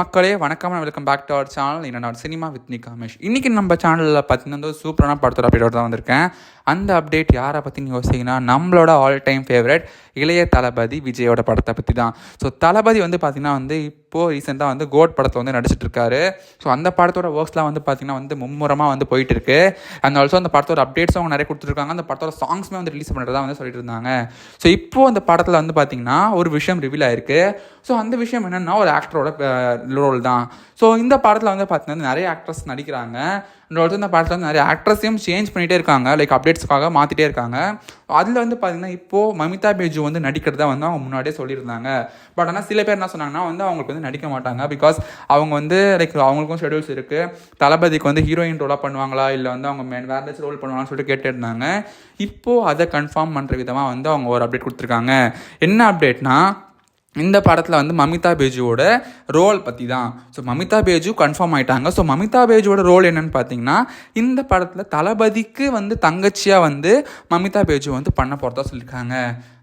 மக்களே வணக்கம், welcome back to our channel. என்னோட சினிமா வித் நிகாமேஷ். இன்றைக்கி நம்ம சேனலில் பார்த்தீங்கன்னா சூப்பரான படத்தோட அப்டேட்டோட தான் வந்திருக்கேன். அந்த அப்டேட் யாரை பற்றின்னு யோசிச்சிங்கன்னா நம்மளோட ஆல் டைம் ஃபேவரட் இளைய தளபதி விஜயோட படத்தை பற்றி தான். ஸோ தளபதி பார்த்திங்கன்னா இப்போது ரீசெண்டாக கோட் படத்தில் நடிச்சிட்டு இருக்காரு. ஸோ அந்த படத்தோட ஒர்க்ஸ்லாம் பார்த்திங்கன்னா மும்முரமாக போயிட்டு இருக்கு. அண்ட் ஆல்சோ அந்த படத்தோட அப்டேட்ஸும் அவங்க நிறைய கொடுத்துருக்காங்க. அந்த படத்தோட சாங்ஸுமே ரிலீஸ் பண்ணுறதா சொல்லிட்டு இருந்தாங்க. ஸோ இப்போது அந்த படத்தில் பார்த்திங்கன்னா ஒரு விஷயம் ரிவீல் ஆயிருக்கு. ஸோ அந்த விஷயம் என்னென்னா ஒரு ஆக்டரோட ரோல் தான். ஸோ இந்த படத்தில் பார்த்தீங்கன்னா நிறைய ஆக்ட்ரஸ் நடிக்கிறாங்க. அண்ட் இந்த படத்தில் நிறைய ஆக்ட்ரஸையும் சேஞ்ச் பண்ணிகிட்டே இருக்காங்க. லைக் அப்டேட்ஸ்க்காக மாற்றிட்டே இருக்காங்க. அதில் பார்த்தீங்கன்னா இப்போது மமிதா பேஜு நடிக்கிறதா அவங்க முன்னாடியே சொல்லியிருந்தாங்க. பட் ஆனால் சில பேர் என்ன சொன்னாங்கன்னா அவங்களுக்கு நடிக்க மாட்டாங்க. பிகாஸ் அவங்க லைக் அவங்களுக்கும் ஷெடியூல்ஸ் இருக்குது. தளபதிக்கு ஹீரோயின் ரோலாக பண்ணுவாங்களா இல்லை அவங்க வேறு ஏதாச்சும் ரோல் பண்ணுவாங்கன்னு சொல்லிட்டு கேட்டுருந்தாங்க. இப்போது அதை கன்ஃபார்ம் பண்ணுற விதமாக அவங்க ஒரு அப்டேட் கொடுத்துருக்காங்க. என்ன அப்டேட்னா, இந்த படத்தில் மமிதா பேஜுவோட ரோல் பற்றி தான். ஸோ மமிதா பேஜு கன்ஃபார்ம் ஆகிட்டாங்க. ஸோ மமிதா பேஜுவோட ரோல் என்னென்னு பார்த்தீங்கன்னா, இந்த படத்தில் தளபதிக்கு தங்கச்சியாக மமிதா பேஜு பண்ண போகிறதா சொல்லியிருக்காங்க.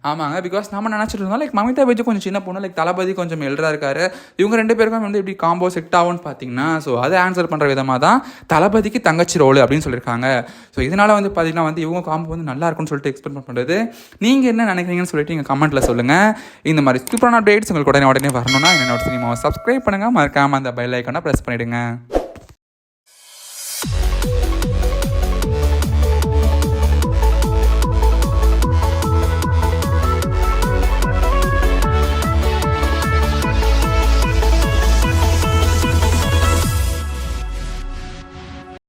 ஆமாங்க, பிகாஸ் நம்ம நினச்சிட்டு இருந்தோம் லைக் மமிதா பேஜு கொஞ்சம் சின்ன பொண்ணு, லைக் தளபதி கொஞ்சம் எல்டராக இருக்காரு. இவங்க ரெண்டு பேருக்கும் எப்படி காம்போ செட் ஆகும்னு பார்த்தீங்கன்னா, ஸோ அதை ஆன்சர் பண்ணுற விதமாக தான் தளபதிக்கு தங்கச்சி ரோல் அப்படின்னு சொல்லியிருக்காங்க. ஸோ இதனால் பார்த்தீங்கன்னா இவங்க காம்போ நல்லா இருக்கும்னு சொல்லிட்டு எக்ஸ்பெக்ட் பண்ணுறது. நீங்கள் என்ன நினைக்கிறீங்கன்னு சொல்லிட்டு நீங்கள் கமெண்ட்டில் சொல்லுங்கள். இந்த மாதிரி சூப்பரான அப்டேட்ஸ் உங்களுக்கு உடனே வரணும்னா என்னோட சினிமாவை சப்ஸ்கிரைப் பண்ணுங்கள். மறக்காமல் அந்த பெல் ஐக்கானை ப்ரெஸ் பண்ணிவிடுங்க.